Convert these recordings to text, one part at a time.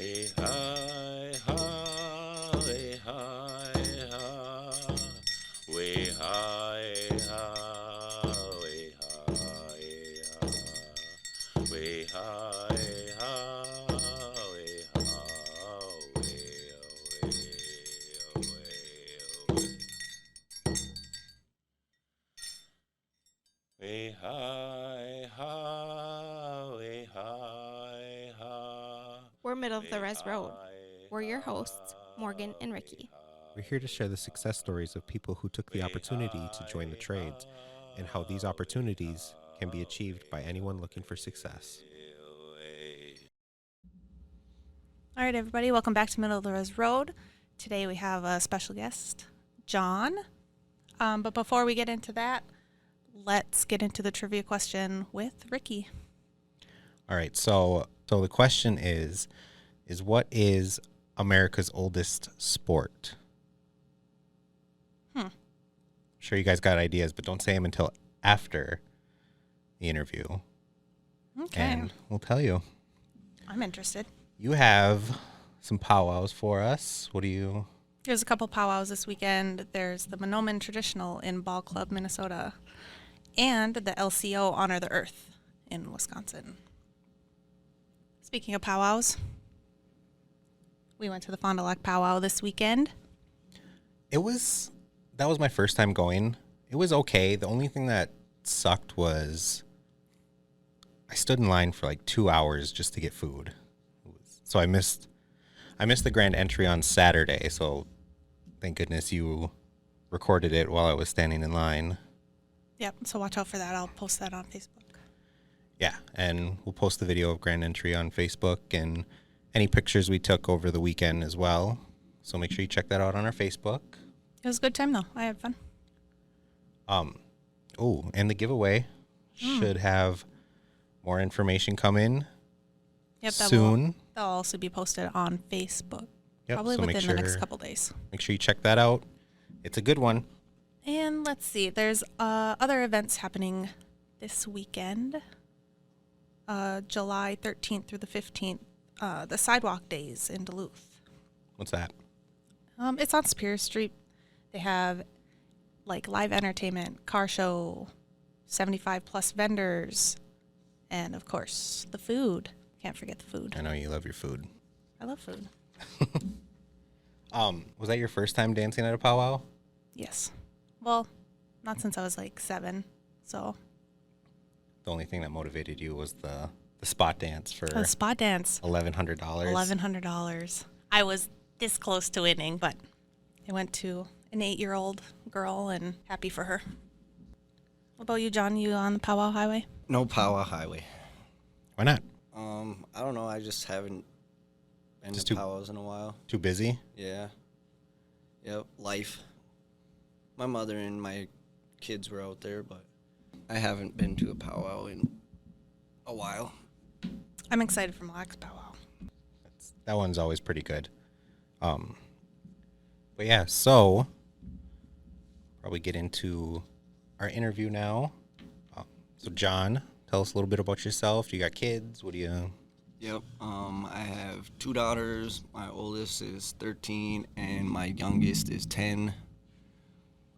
Way high, high, way high, high, way high, high, way high, high, way high, high, way high, way high, high, way high, high. We're middle of the res road. We're your hosts, Morgan and Ricky. We're here to share the success stories of people who took the opportunity to join the trades and how these opportunities can be achieved by anyone looking for success. All right, everybody, welcome back to Middle of the Res Road. Today we have a special guest, John. But before we get into that, let's get into the trivia question with Ricky. All right, so the question is what is America's oldest sport? I'm sure you guys got ideas, but don't say them until after the interview. Okay. And we'll tell you. I'm interested. You have some powwows for us. What do you... There's a couple powwows this weekend. There's the Monoman Traditional in Ball Club, Minnesota, and the LCO Honor the Earth in Wisconsin. Speaking of powwows, we went to the Fond du Lac powwow this weekend. That was my first time going. It was okay. The only thing that sucked was I stood in line for like 2 hours just to get food. So I missed the grand entry on Saturday. So thank goodness you recorded it while I was standing in line. Yep, so watch out for that. I'll post that on Facebook. Yeah, and we'll post the video of grand entry on Facebook and any pictures we took over the weekend as well. So make sure you check that out on our Facebook. It was a good time, though. I had fun. And the giveaway should have more information come in soon. That'll also be posted on Facebook, Yep, probably so within the next couple days. Make sure you check that out. It's a good one. And let's see, there's other events happening this weekend, July 13th through the 15th, the Sidewalk Days in Duluth. What's that? It's on Superior Street. They have like live entertainment, car show, 75 plus vendors, and of course the food. Can't forget the food. I know you love your food. I love food. Was that your first time dancing at a powwow? Yes. Well, not since I was like 7. So The only thing that motivated you was the spot dance for the spot dance. $1,100. $1,100. I was this close to winning, but it went to an 8-year-old girl, and happy for her. What about you, John? You on the powwow highway? No powwow highway. Why not? I don't know. I just haven't been Just to powwows in a while. Too busy? Yeah. Yep. Life. My mother and my kids were out there, but I haven't been to a powwow in a while. I'm excited for Mille Lacs powwow. That one's always pretty good. But yeah, so probably get into our interview now. So John, tell us a little bit about yourself. You got kids? What do you... Yep. I have 2 daughters. My oldest is 13, and my youngest is 10.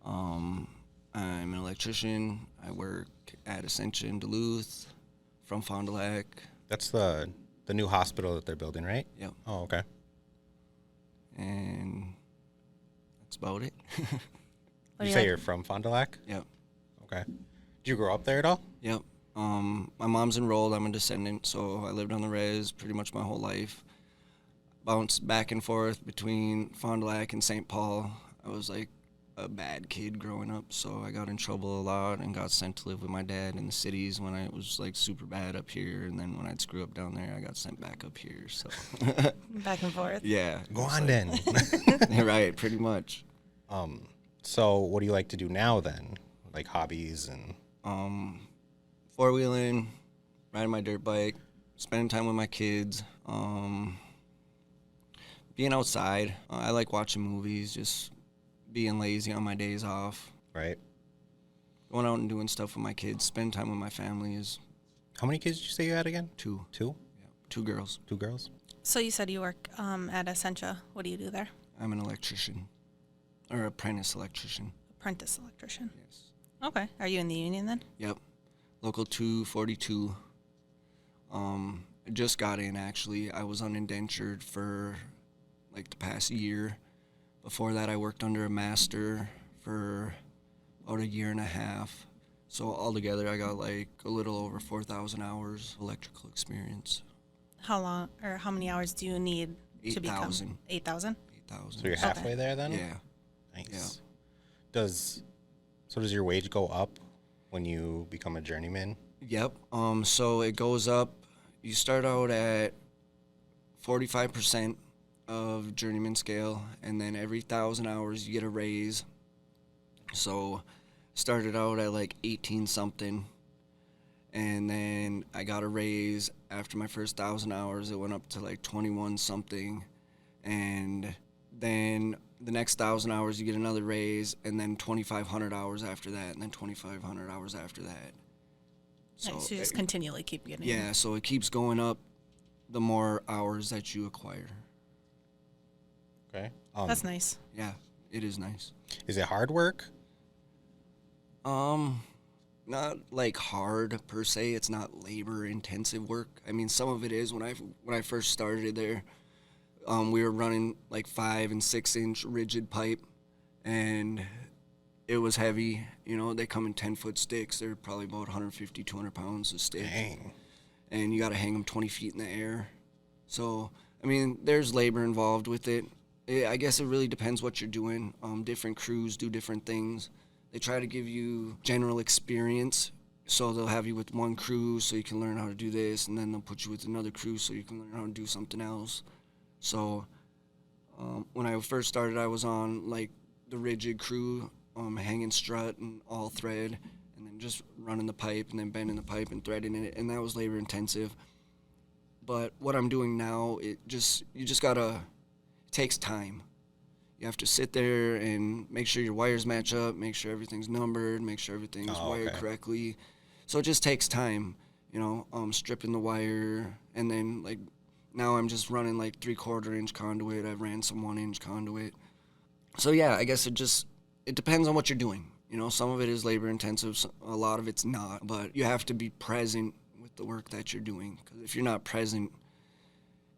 I'm an electrician. I work at Ascension Duluth from Fond du Lac. That's the new hospital that they're building, right? Yep. Oh, okay. And that's about it. Did you say you're from Fond du Lac? Yep. Okay. Did you grow up there at all? Yep. My mom's enrolled. I'm a descendant, so I lived on the res pretty much my whole life. Bounced back and forth between Fond du Lac and St. Paul. I was like a bad kid growing up, so I got in trouble a lot and got sent to live with my dad in the cities when I was like super bad up here, and then when I'd screw up down there, I got sent back up here. So Back and forth. yeah, Go on then. right, pretty much. So what do you like to do now then? Like hobbies and... 4-wheeling, riding my dirt bike, spending time with my kids, being outside. I like watching movies, just being lazy on my days off. Right. Going out and doing stuff with my kids, spend time with my family is How many kids did you say you had again? 2. 2? 2 girls. 2 girls? So you said you work at Essentia. What do you do there? I'm an electrician, or apprentice electrician. Apprentice electrician. Yes. Okay. Are you in the union then? Yep. Local 242. I just got in, actually. I was unindentured for like the past year. Before that, I worked under a master for about a year and a half. So altogether, I got like a little over 4,000 hours electrical experience. How long or how many hours do you need to become 8,000. 8,000? 8,000. So you're halfway there then? Yeah. Nice. Yeah. Does your wage go up when you become a journeyman? Yep. So it goes up. You start out at 45% of journeyman scale, and then every 1,000 hours you get a raise. So started out at like 18 something, and then I got a raise after my first 1,000 hours. It went up to like 21 something, and then the next 1,000 hours you get another raise, and then 2,500 hours after that, and then 2,500 hours after that. So Nice. You just continually keep getting. yeah, so it keeps going up the more hours that you acquire. Okay. That's nice. Yeah, it is nice. Is it hard work? Not like hard per se. It's not labor intensive work. I mean, some of it is. When I first started there, we were running like 5 and 6 inch rigid pipe, and it was heavy. You know, they come in 10-foot sticks. They're probably about 150, 200 pounds a stick. Dang. And you got to hang them 20 feet in the air. So, I mean, there's labor involved with it. I guess it really depends what you're doing. Different crews do different things. They try to give you general experience. So they'll have you with one crew so you can learn how to do this, and then they'll put you with another crew so you can learn how to do something else. So when I first started, I was on like the rigid crew, hanging strut and all thread, and then just running the pipe and then bending the pipe and threading it, and that was labor intensive. But what I'm doing now, you just gotta, it takes time. You have to sit there and make sure your wires match up, make sure everything's numbered, make sure everything's wired correctly. So it just takes time, you know, stripping the wire, and then like now I'm just running like 3/4 inch conduit. I've ran some 1 inch conduit. So yeah, I guess it depends on what you're doing. You know, some of it is labor intensive, a lot of it's not, but you have to be present with the work that you're doing, because if you're not present,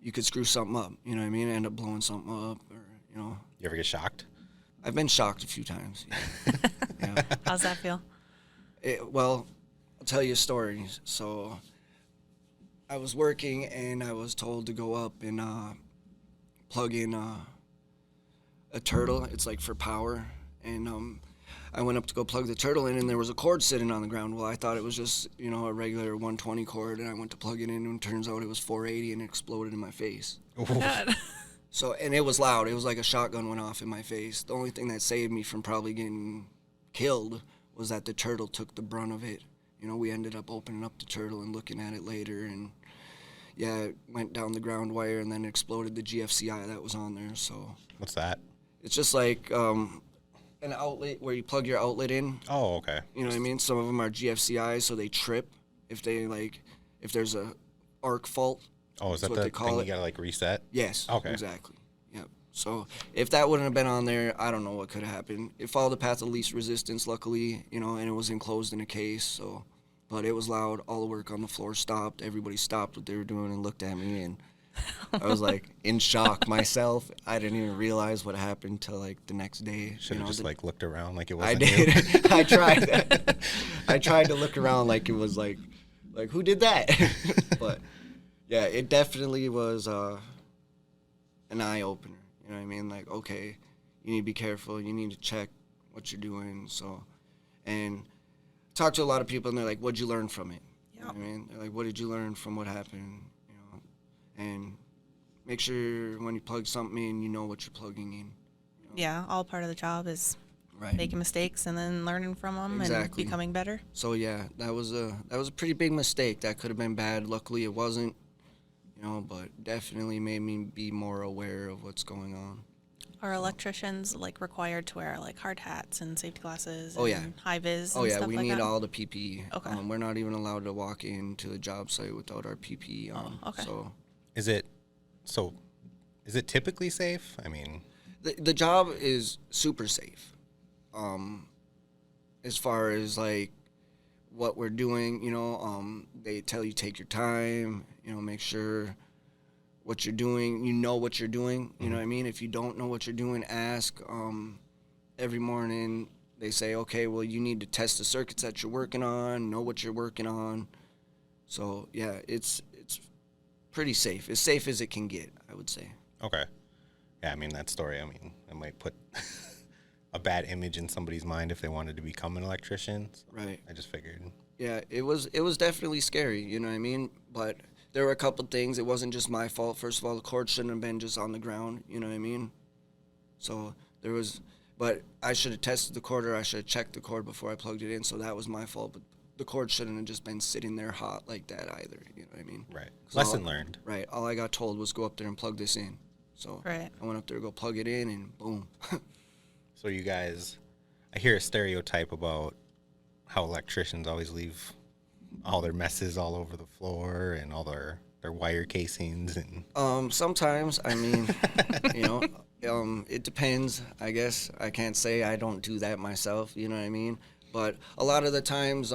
you could screw something up, you know what I mean, end up blowing something up, or, you know. You ever get shocked? I've been shocked a few times. Yeah. Yeah. How's that feel? Well, I'll tell you a story. So I was working, and I was told to go up and plug in a turtle. It's like for power. And I went up to go plug the turtle in, and there was a cord sitting on the ground. Well, I thought it was just, you know, a regular 120 cord, and I went to plug it in, and it turns out it was 480, and it exploded in my face. God. So, and it was loud. It was like a shotgun went off in my face. The only thing that saved me from probably getting killed was that the turtle took the brunt of it. You know, we ended up opening up the turtle and looking at it later, and yeah, it went down the ground wire and then exploded the GFCI that was on there. So What's that? it's just like an outlet where you plug your outlet in. Oh, okay. You know what I mean? Some of them are GFCIs, so they trip if there's a arc fault. Oh, is that what the they call thing it. you gotta like reset? Yes. Okay. Exactly. Yep. So if that wouldn't have been on there, I don't know what could have happened. It followed the path of least resistance, luckily, you know, and it was enclosed in a case. So, but it was loud. All the work on the floor stopped. Everybody stopped what they were doing and looked at me, and I was like in shock myself. I didn't even realize what happened till like the next day. Should have just like looked around like it I wasn't did. you. I tried that. I tried to look around like it was like who did that? But yeah, it definitely was an eye opener. You know what I mean? Like, okay, you need to be careful. You need to check what you're doing. So, and talk to a lot of people, and they're like, "What'd you learn from it?" You know what I mean? They're like, "What did you learn from what happened?" You know, and make sure when you plug something in, you know what you're plugging in. You know? Yeah, all part of the job is Right. making mistakes and then learning from them Exactly. and becoming better. So yeah, that was a pretty big mistake. That could have been bad. Luckily, it wasn't. You know, but definitely made me be more aware of what's going on. Are electricians like required to wear like hard hats and safety glasses? Oh, yeah. And high vis. Oh and yeah, stuff we like need that? all the PPE. Okay. We're not even allowed to walk into the job site without our PPE on. Oh, okay. So is it so? Is it typically safe? I mean, The job is super safe. As far as like what we're doing, they tell you take your time, make sure what you're doing, what you're doing, you know what I mean? If you don't know what you're doing, ask. Every morning they say, okay, well, you need to test the circuits that you're working on, know what you're working on. So yeah, it's pretty safe, as safe as it can get, I would say. okay. Yeah, I mean, that story, I mean, it might put a bad image in somebody's mind if they wanted to become an electrician. So Right. I just figured. Yeah, it was definitely scary, you know what I mean? But there were a couple things. It wasn't just my fault. First of all, the cord shouldn't have been just on the ground, you know what I mean? So there was, but I should have tested the cord, or I should have checked the cord before I plugged it in, so that was my fault. But the cord shouldn't have just been sitting there hot like that either, you know what I mean? Right. So Lesson learned. Right. All I got told was go up there and plug this in. So Right. I went up there to go plug it in, and boom. So you guys, I hear a stereotype about how electricians always leave all their messes all over the floor and all their wire casings and Sometimes, I mean, it depends, I guess. I can't say I don't do that myself, you know what I mean? But a lot of the times,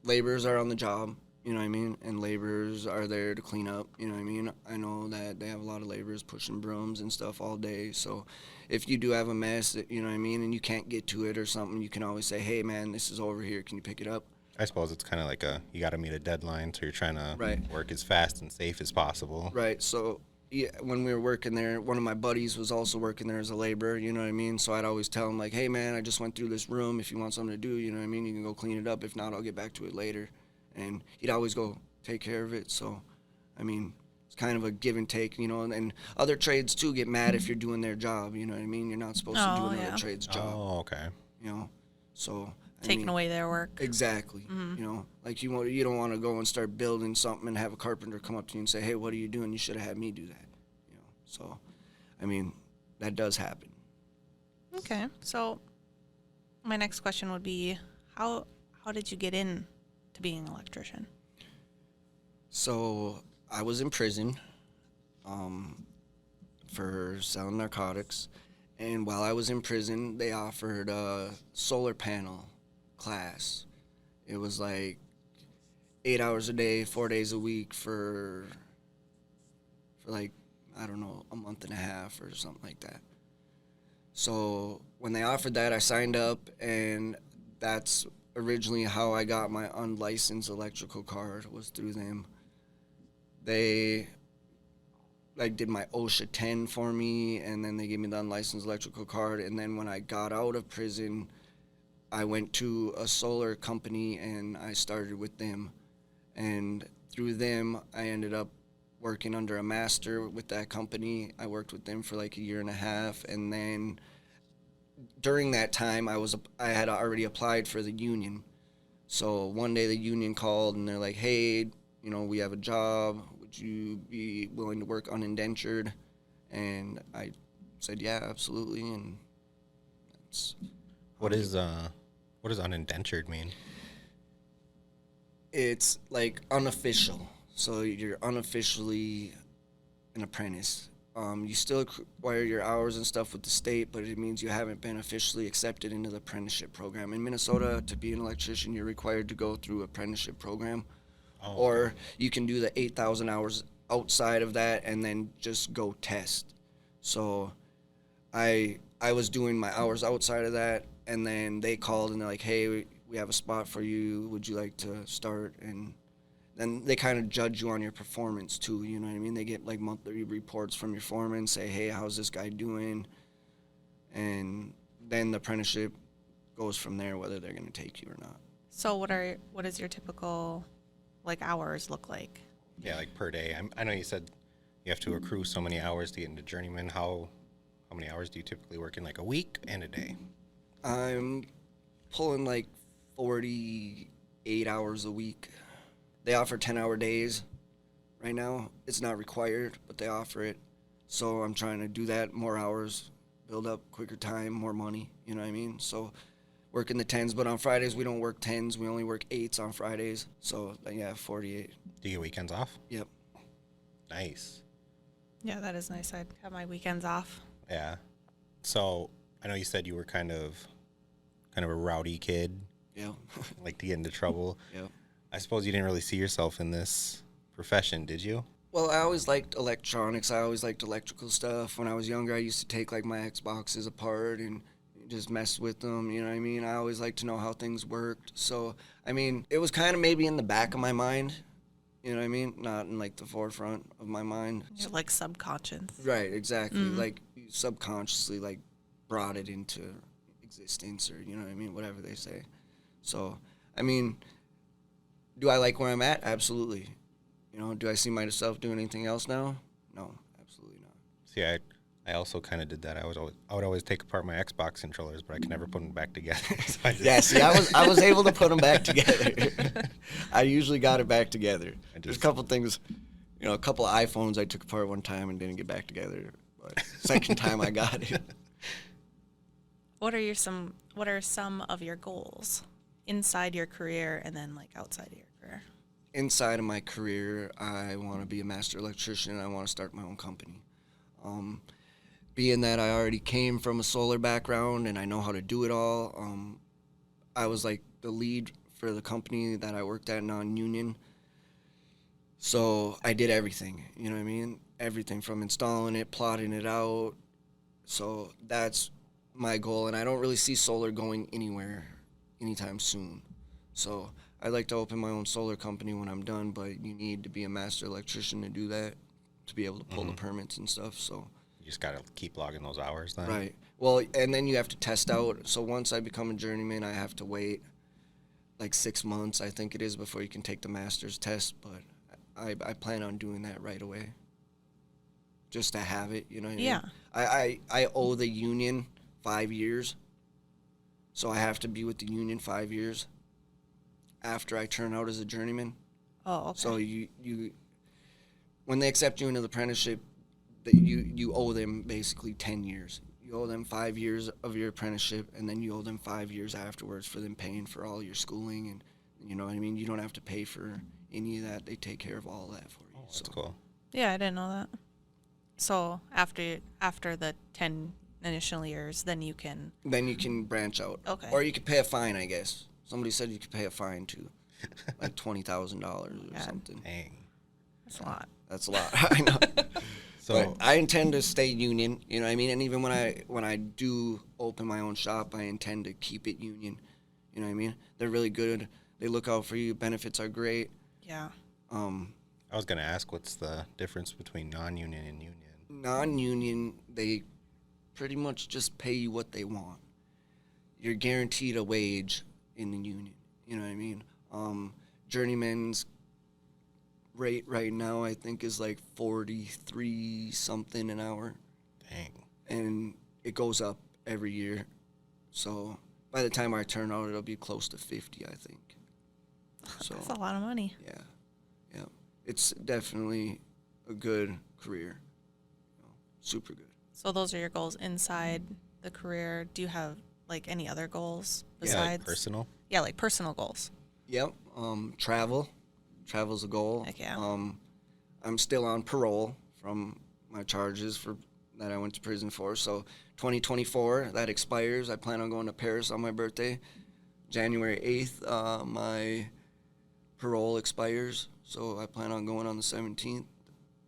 laborers are on the job, you know what I mean? And laborers are there to clean up, you know what I mean? I know that they have a lot of laborers pushing brooms and stuff all day. So if you do have a mess, you know what I mean, and you can't get to it or something, you can always say, hey, man, this is over here. Can you pick it up? I suppose it's kind of like you got to meet a deadline, so you're trying to Right. work as fast and safe as possible. Right. So yeah, when we were working there, one of my buddies was also working there as a laborer, you know what I mean? So I'd always tell him, like, hey, man, I just went through this room. If you want something to do, you know what I mean, you can go clean it up. If not, I'll get back to it later. And he'd always go take care of it. So, I mean, it's kind of a give and take, and other trades, too, get mad if you're doing their job, you know what I mean? You're not supposed to do Oh, another yeah. trade's job, Oh, okay. So, I Taking mean, away their work. Exactly. Like you don't want to go and start building something and have a carpenter come up to you and say, hey, what are you doing? You should have had me do that. So, I mean, that does happen. Okay. So my next question would be, how did you get in to being an electrician? So I was in prison for selling narcotics. And while I was in prison, they offered a solar panel class. It was like 8 hours a day, 4 days a week for like, I don't know, a month and a half or something like that. So when they offered that, I signed up, and that's originally how I got my unlicensed electrical card, was through them. They did my OSHA 10 for me, and then they gave me the unlicensed electrical card. And then when I got out of prison, I went to a solar company and I started with them. And through them, I ended up working under a master with that company. I worked with them for like a year and a half, and then during that time, I had already applied for the union. So one day the union called and they're like, "Hey, we have a job. Would you be willing to work unindentured?" And I said, "Yeah, absolutely." And that's What does unindentured mean? it's like unofficial. So you're unofficially an apprentice. You still acquire your hours and stuff with the state, but it means you haven't been officially accepted into the apprenticeship program. In Minnesota, to be an electrician, you're required to go through apprenticeship program. Oh, Or you can do the 8,000 hours outside of that and then just go test. So I was doing my hours outside of that, and then they called and they're like, "Hey, we have a spot for you. Would you like to start?" And then they kind of judge you on your performance too, you know what I mean? They get like monthly reports from your foreman, say, "Hey, how's this guy doing?" And then the apprenticeship goes from there, whether they're going to take you or not. So what is your typical hours look like? yeah, like per day. I know you said you have to accrue so many hours to get into journeyman. How many hours do you typically work in, like a week and a day? I'm pulling like 48 hours a week. They offer 10-hour days right now. It's not required, but they offer it. So I'm trying to do that, more hours, build up quicker time, more money, you know what I mean? So working the 10s, but on Fridays we don't work 10s. We only work 8s on Fridays. So yeah, 48. Do you get weekends off? Yep. Nice. Yeah, that is nice. I'd have my weekends off. Yeah. So I know you said you were kind of a rowdy kid, Yeah. like to get into trouble. Yeah. I suppose you didn't really see yourself in this profession, did you? Well, I always liked electronics. I always liked electrical stuff. When I was younger, I used to take like my Xboxes apart and just mess with them. You know what I mean? I always liked to know how things worked. So, I mean, it was kind of maybe in the back of my mind. You know what I mean? Not in like the forefront of my mind. You're like subconscious. Right, exactly. Like you subconsciously like brought it into existence, or you know what I mean, whatever they say. So, I mean, do I like where I'm at? Absolutely. You know, do I see myself doing anything else now? No, absolutely not. See, I also kind of did that. I would always take apart my Xbox controllers, but I could never put them back together. So Yeah, see, I was able to put them back together. I usually got it back together. There's a couple things, you know, a couple of iPhones I took apart one time and didn't get back together. But second time I got it. What are some of your goals inside your career and then like outside of your career? Inside of my career, I want to be a master electrician. I want to start my own company. Being that I already came from a solar background and I know how to do it all, I was like the lead for the company that I worked at, non-union. So I did everything, you know what I mean? Everything from installing it, plotting it out. So that's my goal, and I don't really see solar going anywhere anytime soon. So I'd like to open my own solar company when I'm done, but you need to be a master electrician to do that, to be able to pull the permits and stuff. So you just got to keep logging those hours then. right. Well, and then you have to test out. So once I become a journeyman, I have to wait like 6 months, I think it is, before you can take the master's test. But I plan on doing that right away, just to have it. You know what Yeah. I mean? I owe the union 5 years, so I have to be with the union 5 years after I turn out as a journeyman. Oh, okay. So you when they accept you into the apprenticeship, that you owe them basically 10 years. You owe them 5 years of your apprenticeship, and then you owe them 5 years afterwards for them paying for all your schooling, and you know what I mean? You don't have to pay for any of that. They take care of all that for you. Oh, that's cool. Yeah, I didn't know that. So after the 10 initial years, then you can. Then you can branch out. Okay. Or you could pay a fine, I guess. Somebody said you could pay a fine too, like $20,000 or Yeah. something. Dang. That's a lot. That's a lot. I know. So But I intend to stay union. You know what I mean? And even when I do open my own shop, I intend to keep it union. You know what I mean? They're really good. They look out for you. Benefits are great. Yeah. I was going to ask, what's the difference between non-union and union? Non-union, they pretty much just pay you what they want. You're guaranteed a wage in the union. You know what I mean? Journeyman's rate right now, I think, is like 43 something an hour, Dang. and it goes up every year. So by the time I turn out, it'll be close to 50, I think. So That's a lot of money. yeah, it's definitely a good career. Super good. So those are your goals inside the career. Do you have like any other goals Yeah, besides like personal. Yeah, like personal goals. Yep. Travel's a goal. Heck yeah. I'm still on parole from my charges that I went to prison for. So 2024, that expires. I plan on going to Paris on my birthday. January 8th, my parole expires. So I plan on going on the 17th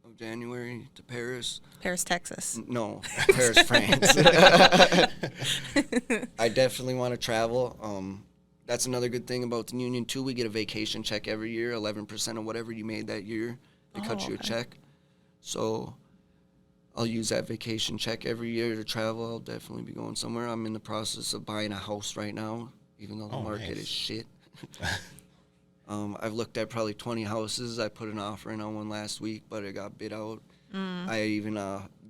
of January to Paris. Paris, Texas. No, Paris, France. I definitely want to travel. That's another good thing about the union too. We get a vacation check every year, 11% of whatever you made that year. They cut you a okay. check. So I'll use that vacation check every year to travel. I'll definitely be going somewhere. I'm in the process of buying a house right now, even though the market nice. is shit. I've looked at probably 20 houses. I put an offer in on one last week, but it got bid out. I even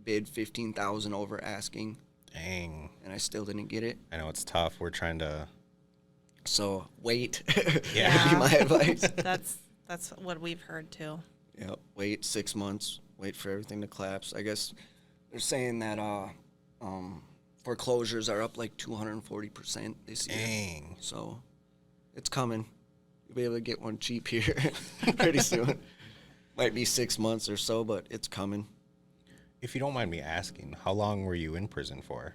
bid $15,000 over asking, Dang. and I still didn't get it. I know it's tough. We're trying to. So wait. Yeah. Would be my advice. That's what we've heard too. Yep. Wait 6 months. Wait for everything to collapse. I guess they're saying that foreclosures are up like 240% this year. Dang. So it's coming. You'll be able to get one cheap here pretty soon. Might be 6 months or so, but it's coming. If you don't mind me asking, how long were you in prison for?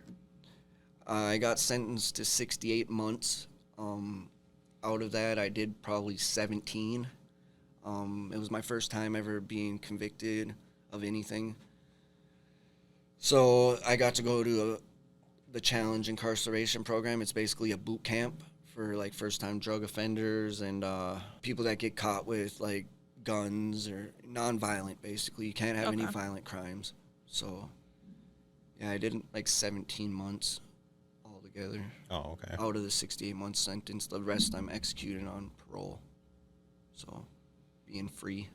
I got sentenced to 68 months. Out of that, I did probably 17. It was my first time ever being convicted of anything. So I got to go to the Challenge Incarceration Program. It's basically a boot camp for like first-time drug offenders and people that get caught with like guns or non-violent. Basically, you can't have any violent crimes. So yeah, I did like 17 months altogether. Oh, okay. Out of the 68-month sentence, the rest I'm executed on parole. So being free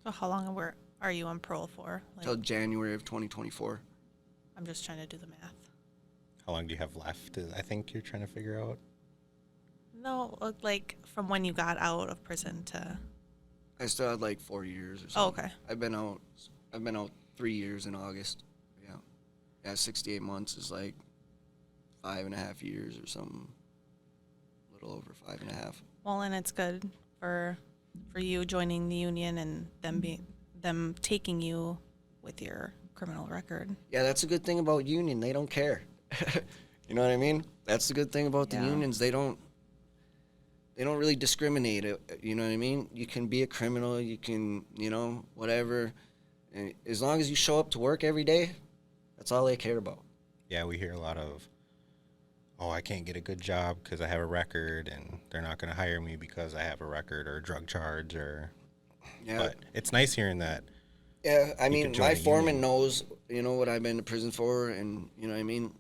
So how long are you on parole for? till January of 2024. I'm just trying to do the math. How long do you have left? I think you're trying to figure out. No, like from when you got out of prison to. I still had like 4 years or Oh, something. okay. I've been out 3 years in August. Yeah, 68 months is like 5.5 years or something. A little over 5.5. Well, and it's good for you joining the union and them taking you with your criminal record. Yeah, that's a good thing about union. They don't care. You know what I mean? That's the good thing about the Yeah. unions. They don't really discriminate. You know what I mean? You can be a criminal. You can, whatever. And as long as you show up to work every day, that's all they care about. Yeah, we hear a lot of, oh, I can't get a good job because I have a record, and they're not going to hire me because I have a record or a drug charge. Yeah. But it's nice hearing that. Yeah, I You mean, could join my a foreman union. knows, what I've been to prison for, and, you know what I mean?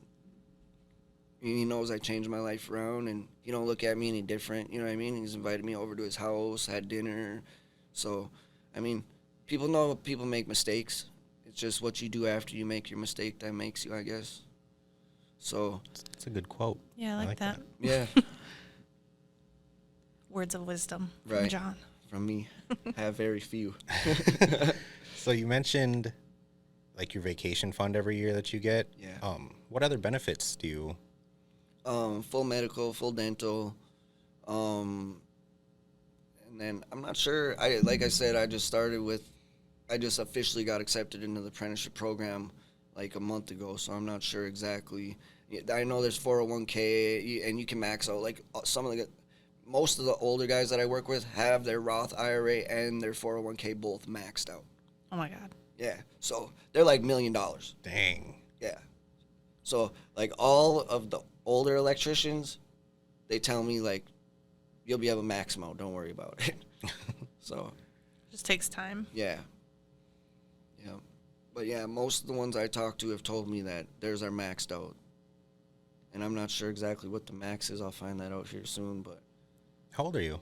He knows I changed my life around, and he don't look at me any different, you know what I mean? He's invited me over to his house, had dinner. So, I mean, people know people make mistakes. It's just what you do after you make your mistake that makes you, I guess. So, It's a good quote. Yeah, I like that. yeah, Words of wisdom from Right. John. from me, have very few. So you mentioned like your vacation fund every year that you get. Yeah. What other benefits do you? Full medical, full dental, and then I'm not sure. Like I said, I just officially got accepted into the apprenticeship program like a month ago, so I'm not sure exactly. I know there's 401k, and you can max out like most of the older guys that I work with have their Roth IRA and their 401k both maxed out. Oh my God. Yeah, so they're like $1 million. Dang. Yeah. So, like, all of the older electricians, they tell me, like, you'll be able to max them out. Don't worry about it. So, Just takes time. yeah. Yeah. But, yeah, most of the ones I talk to have told me that theirs are maxed out. And I'm not sure exactly what the max is. I'll find that out here soon, but How old are you?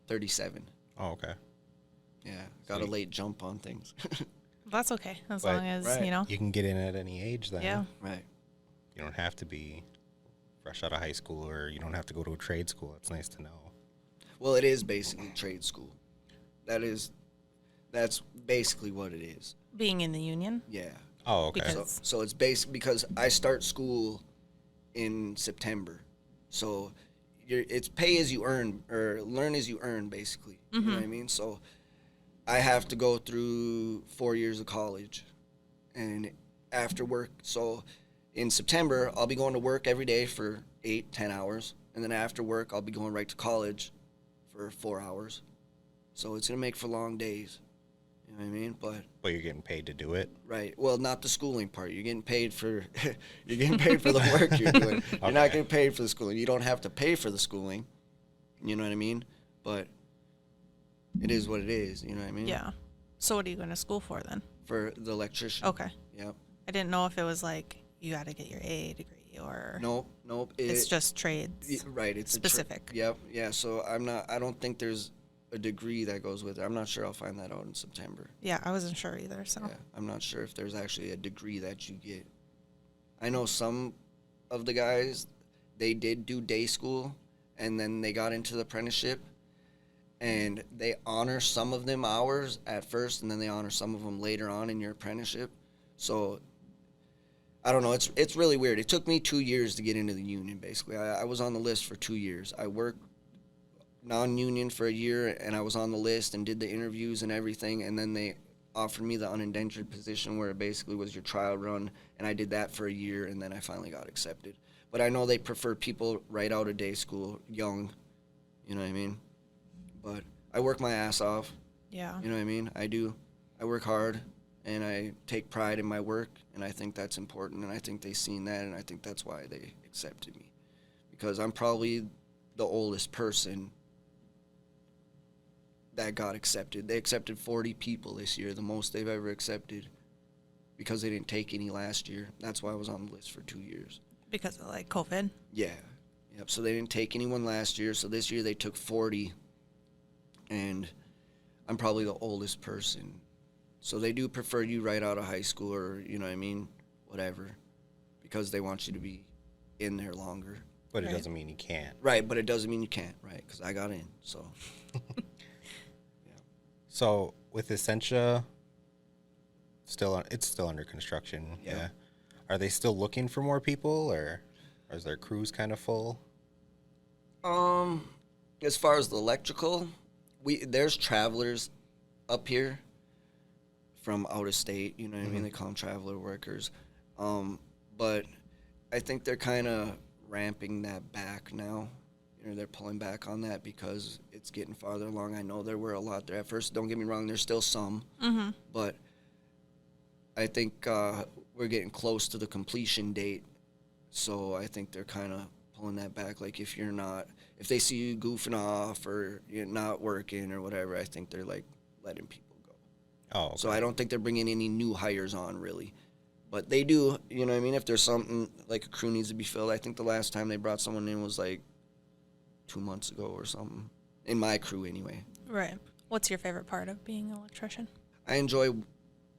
37. Oh, okay. Yeah. Got a Sweet. late jump on things. That's okay. As But- long as, Right. You can get in at any age then. Yeah. Right. You don't have to be fresh out of high school, or you don't have to go to a trade school. It's nice to know. Well, it is basically trade school. That's basically what it is. Being in the union. Yeah. Oh, okay. Because- So it's basic because I start school in September. So it's pay as you earn or learn as you earn, basically. You know what I mean? So I have to go through 4 years of college and after work. So in September, I'll be going to work every day for 8-10 hours. And then after work, I'll be going right to college for 4 hours. So it's going to make for long days. You know what I mean? But you're getting paid to do it. Right. Well, not the schooling part. You're getting paid for the work you're doing. You're not Okay. getting paid for the schooling. You don't have to pay for the schooling. You know what I mean? But it is what it is. You know what I mean? Yeah. So what are you going to school for then? For the electrician. Okay. Yep. I didn't know if it was like you got to get your A degree or Nope. it's just trades. Right. It's specific. Yep. Yeah. So I don't think there's a degree that goes with it. I'm not sure. I'll find that out in September. Yeah, I wasn't sure either. So Yeah, I'm not sure if there's actually a degree that you get. I know some of the guys, they did do day school, and then they got into the apprenticeship, and they honor some of them hours at first, and then they honor some of them later on in your apprenticeship. So, I don't know. It's really weird. It took me 2 years to get into the union, basically. I was on the list for 2 years. I worked non-union for a year, and I was on the list and did the interviews and everything, and then they offered me the unindentured position where it basically was your trial run, and I did that for a year, and then I finally got accepted. But I know they prefer people right out of day school, young, you know what I mean? But I work my ass off, Yeah. you know what I mean? I do. I work hard, and I take pride in my work, and I think that's important, and I think they seen that, and I think that's why they accepted me. Because I'm probably the oldest person that got accepted. They accepted 40 people this year, the most they've ever accepted, because they didn't take any last year. That's why I was on the list for 2 years. Because of like COVID. Yeah. Yep. So they didn't take anyone last year. So this year they took 40, and I'm probably the oldest person. So they do prefer you right out of high school, or, you know what I mean, whatever, because they want you to be in there longer. But it Right. doesn't mean you can't. Right, but it doesn't mean you can't, right? Because I got in, so. So with Essentia, it's still under construction. Yeah. Yeah. Are they still looking for more people, or is their crews kind of full? As far as the electrical, there's travelers up here from out of state, you know what I mean? They call them traveler workers. But I think they're kind of ramping that back now. You know, they're pulling back on that because it's getting farther along. I know there were a lot there at first. Don't get me wrong, there's still some. Mm-hmm. But I think we're getting close to the completion date. So I think they're kind of pulling that back. Like if they see you goofing off or you're not working or whatever, I think they're like letting people go. Oh, okay. So I don't think they're bringing any new hires on really. But they do, you know what I mean? If there's something like a crew needs to be filled, I think the last time they brought someone in was like 2 months ago or something. In my crew anyway. Right. What's your favorite part of being an electrician? I enjoy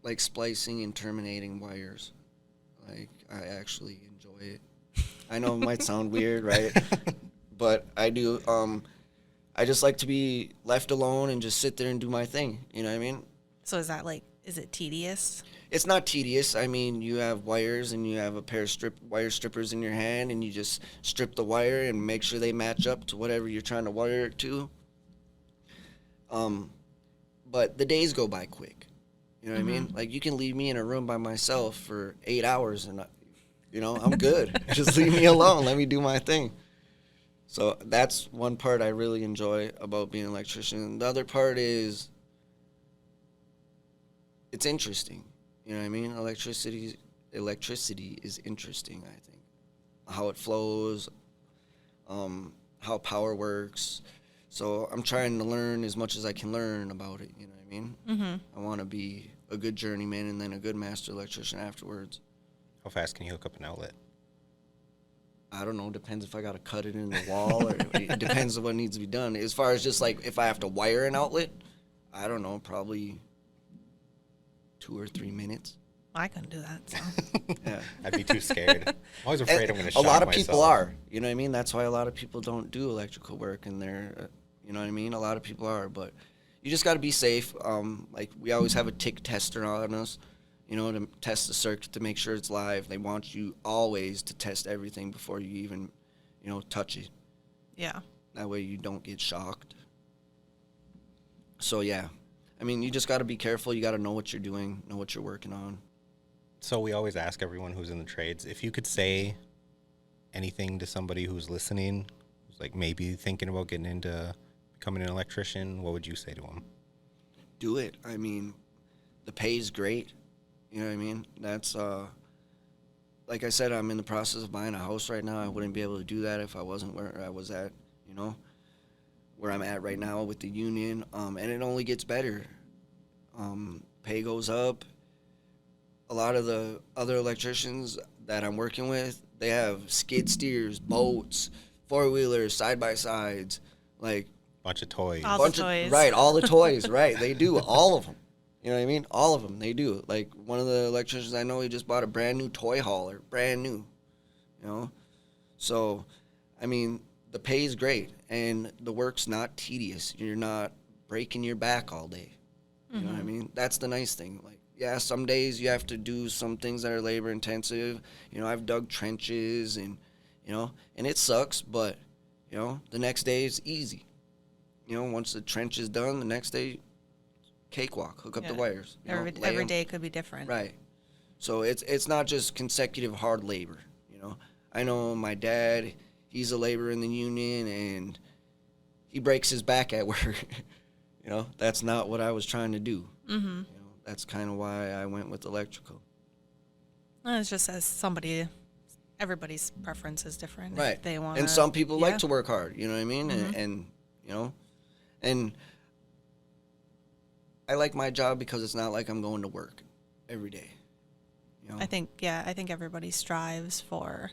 like splicing and terminating wires. Like I actually enjoy it. I know it might sound weird, right? But I do. I just like to be left alone and just sit there and do my thing. You know what I mean? So is it tedious? It's not tedious. I mean, you have wires and you have a pair of wire strippers in your hand, and you just strip the wire and make sure they match up to whatever you're trying to wire it to. But the days go by quick. You know what I mean? Like, you can leave me in a room by myself for 8 hours and, I'm good. Just leave me alone. Let me do my thing. So that's one part I really enjoy about being an electrician. The other part is it's interesting. You know what I mean? Electricity is interesting, I think. How it flows, how power works. So I'm trying to learn as much as I can learn about it, you know what I mean? Mm-hmm. I want to be a good journeyman and then a good master electrician afterwards. How fast can you hook up an outlet? I don't know. Depends if I got to cut it in the wall or it depends on what needs to be done. As far as just like if I have to wire an outlet, I don't know, probably 2 or 3 minutes. I couldn't do that. So. Yeah. I'd be too scared. I'm always afraid I'm going to shock A lot of myself. people are. You know what I mean? That's why a lot of people don't do electrical work, and they're, you know what I mean? A lot of people are, but you just got to be safe. Like we always have a tick tester on us, to test the circuit to make sure it's live. They want you always to test everything before you even, touch it. Yeah. That way you don't get shocked. So yeah, I mean, you just got to be careful. You got to know what you're doing, know what you're working on. So we always ask everyone who's in the trades, if you could say anything to somebody who's listening, who's like maybe thinking about getting into becoming an electrician, what would you say to them? Do it. I mean, the pay is great. You know what I mean? That's, like I said, I'm in the process of buying a house right now. I wouldn't be able to do that if I wasn't where I was at, where I'm at right now with the union. And it only gets better. Pay goes up. A lot of the other electricians that I'm working with, they have skid steers, boats, four-wheelers, side-by-sides, like Bunch of toys. All the toys. Right, all the toys, right. They do, all of them. You know what I mean? All of them, they do. Like, one of the electricians I know, he just bought a brand-new toy hauler, brand new, So, I mean, the pay is great, and the work's not tedious. You're not breaking your back all day. You know what I mean? That's the nice thing. Like, yeah, some days you have to do some things that are labor intensive. I've dug trenches and it sucks, but, the next day it's easy. once the trench is done, the next day, cakewalk, hook up the Yeah. wires. Lay Every 'em. day could be different. Right. So it's not just consecutive hard labor. I know my dad, he's a laborer in the union, and he breaks his back at work. That's not what I was trying to do. Mm-hmm. That's kind of why I went with electrical. It's just as somebody, everybody's preference is different. Right. If they want, And some people yeah. like to work hard, you know what I mean? Mhm. And I like my job because it's not like I'm going to work every day. I think everybody strives for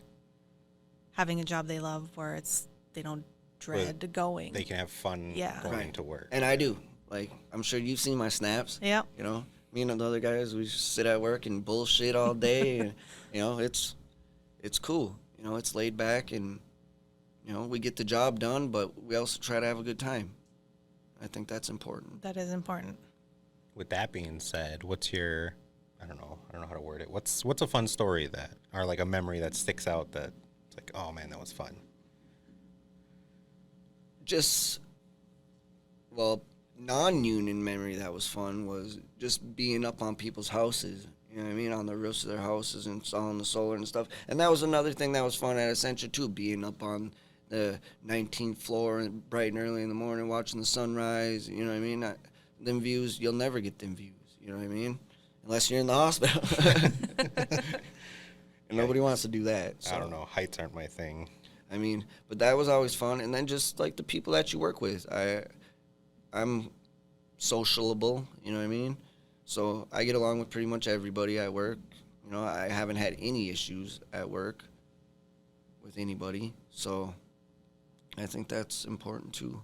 having a job they love where they don't dread going. They can have fun Yeah. going Right. to work. And I do. Like, I'm sure you've seen my snaps. Yep. Me and the other guys, we just sit at work and bullshit all day. And, it's cool. It's laid back and, we get the job done, but we also try to have a good time. I think that's important. That is important. With that being said, what's your, I don't know how to word it. What's a fun story that, or like a memory that sticks out that it's like, oh man, that was fun. Just, well, non-union memory that was fun was just being up on people's houses. You know what I mean? On the roofs of their houses and installing the solar and stuff. And that was another thing that was fun at Essentia too, being up on the 19th floor and bright and early in the morning watching the sunrise. You know what I mean? Them views, you'll never get them views. You know what I mean? Unless you're in the hospital. And nobody wants to do that. So. I don't know. Heights aren't my thing. I mean, but that was always fun. And then just like the people that you work with. I'm sociable, you know what I mean? So I get along with pretty much everybody at work. I haven't had any issues at work with anybody. So I think that's important too.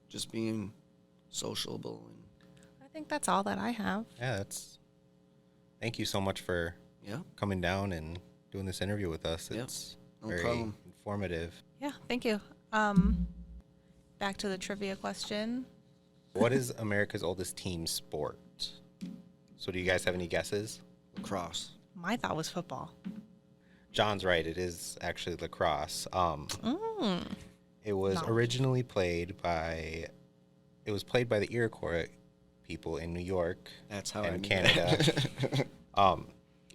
Just being sociable. I think that's all that I have. Yeah, thank you so much for coming down and doing this interview with us. It's No very problem. informative. Yeah, thank you. Back to the trivia question. What is America's oldest team sport? So do you guys have any guesses? Lacrosse. My thought was football. John's right. It is actually lacrosse. It was Knowledge. originally played by the Iroquois people in New York That's how I and knew Canada. that.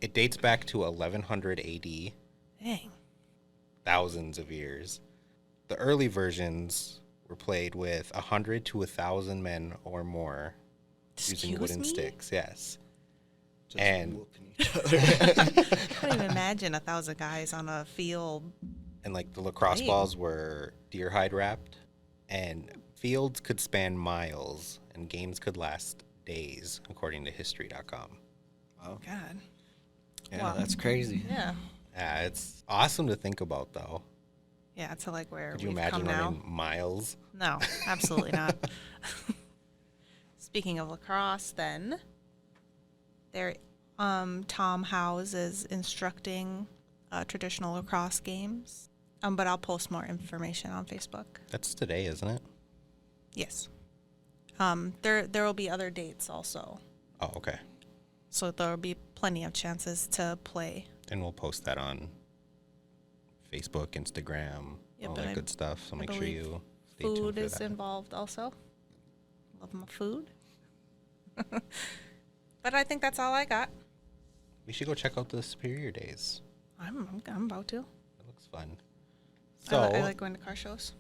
It dates back to 1100 AD, Dang. thousands of years. The early versions were played with 100 to 1,000 men or more using Excuse wooden me? sticks. Yes. Just And- whooping each other. I couldn't even imagine 1,000 guys on a field. And like the lacrosse Dang. balls were deer hide wrapped, and fields could span miles, and games could last days, according to History.com. Wow. God. Yeah, Wow. that's crazy. Yeah. Yeah, it's awesome to think about, though. Yeah, to like where Could you we've imagine come now. running miles? No, absolutely not. Speaking of lacrosse, then there, Tom Howes is instructing traditional lacrosse games. But I'll post more information on Facebook. That's today, isn't it? Yes. There will be other dates also, Oh, okay. so there will be plenty of chances to play. And we'll post that on Facebook, Instagram, Yeah, all but that I- good stuff. So I make sure believe you stay tuned Food for is that. involved also. Love my food. But I think that's all I got. We should go check out the Superior Days. I'm about to. It looks fun. I So, like going to car shows.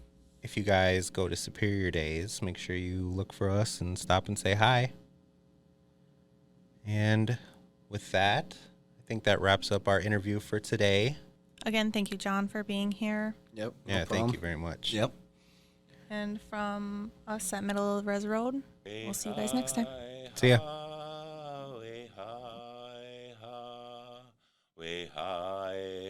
if you guys go to Superior Days, make sure you look for us and stop and say hi. And with that, I think that wraps up our interview for today. Again, thank you, John, for being here. Yep. no Yeah, thank problem. you very much. Yep. And from us at Middle of Res Road, we'll see you guys next time. See ya. Way high,